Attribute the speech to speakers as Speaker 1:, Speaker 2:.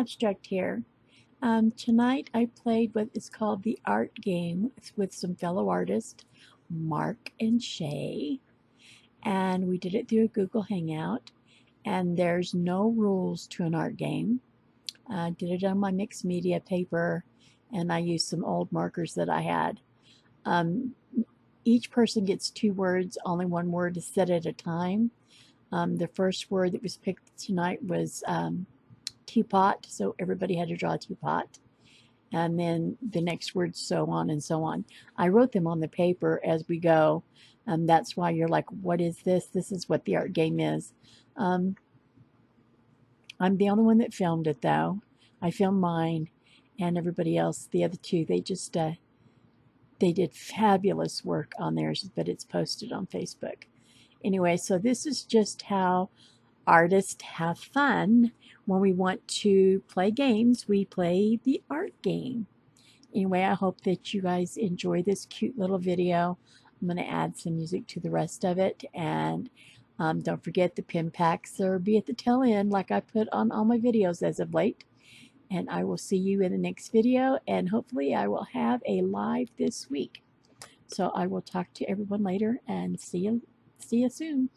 Speaker 1: Abstract here. Tonight I played what is called the art game with some fellow artists, Mark and Shay, and we did it through a Google Hangout, and there's no rules to an art game. I did it on my mixed media paper, and I used some old markers that I had. Each person gets 2 words, only 1 word is said at a time. The first word that was picked tonight was teapot, so everybody had to draw a teapot, and then the next word, so on and so on. I wrote them on the paper as we go. That's why you're like, what is this? This is what the art game is. I'm the only one that filmed it, though. I filmed mine, and everybody else, the other 2, they just they did fabulous work on theirs, but it's posted on Facebook. Anyway, so this is just how artists have fun. When we want to play games, we play the art game. Anyway, I hope that you guys enjoy this cute little video. I'm going to add some music to the rest of it, and don't forget the pin packs or be at the tail end like I put on all my videos as of late. And I will see you in the next video, and hopefully I will have a live this week. So I will talk to everyone later, and see you soon.